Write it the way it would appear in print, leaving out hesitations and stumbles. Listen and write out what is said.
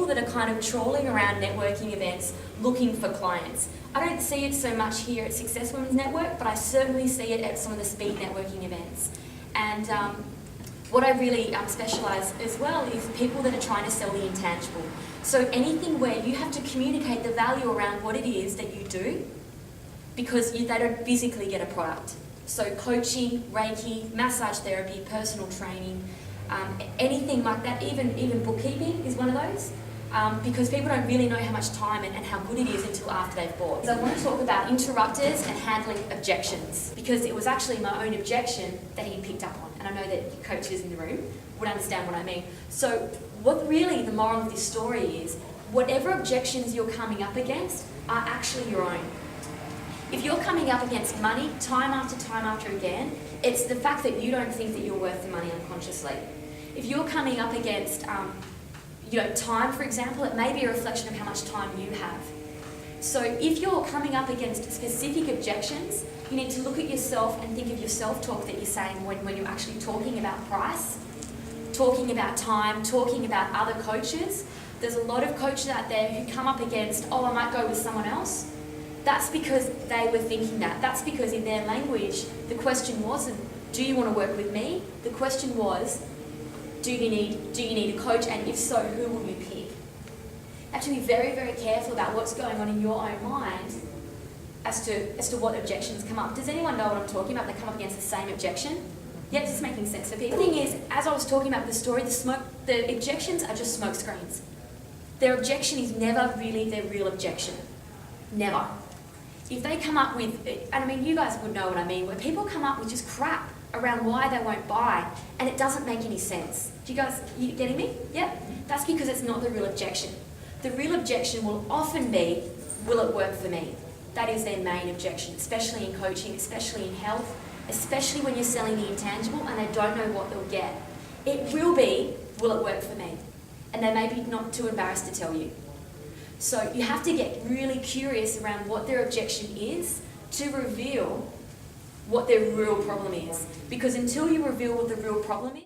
people that are kind of trawling around networking events looking for clients. I don't see it so much here at Success Women's Network, but I certainly see it at some of the speed networking events. And what I really specialise as well is people that are trying to sell the intangible. So anything where you have to communicate the value around what it is that you do, because they don't physically get a product. So coaching, Reiki, massage therapy, personal training, anything like that, even bookkeeping is one of those, because people don't really know how much time and how good it is until after they've bought. So I want to talk about interrupters and handling objections, because it was actually my own objection that he picked up on, and I know that coaches in the room would understand what I mean. So what really the moral of this story is, whatever objections you're coming up against are actually your own. If you're coming up against money time after again, it's the fact that you don't think that you're worth the money unconsciously. If you're coming up against time, for example, it may be a reflection of how much time you have. So if you're coming up against specific objections, you need to look at yourself and think of your self-talk that you're saying when you're actually talking about price, talking about time, talking about other coaches. There's a lot of coaches out there who come up against, oh, I might go with someone else. That's because they were thinking that. That's because in their language, the question wasn't, do you want to work with me? The question was, do you need a coach, and if so, who will you pick? You have to be very, very careful about what's going on in your own mind as to what objections come up. Does anyone know what I'm talking about? They come up against the same objection? Yeah, it's just making sense for people. The thing is, as I was talking about the story, the objections are just smoke screens. Their objection is never really their real objection. Never. If they come up with, and I mean, you guys would know what I mean, where people come up with just crap around why they won't buy, and it doesn't make any sense. You getting me? Yep. That's because it's not the real objection. The real objection will often be, will it work for me? That is their main objection, especially in coaching, especially in health, especially when you're selling the intangible and they don't know what they'll get. It will be, will it work for me? And they may be not too embarrassed to tell you. So you have to get really curious around what their objection is to reveal what their real problem is. Because until you reveal what the real problem is,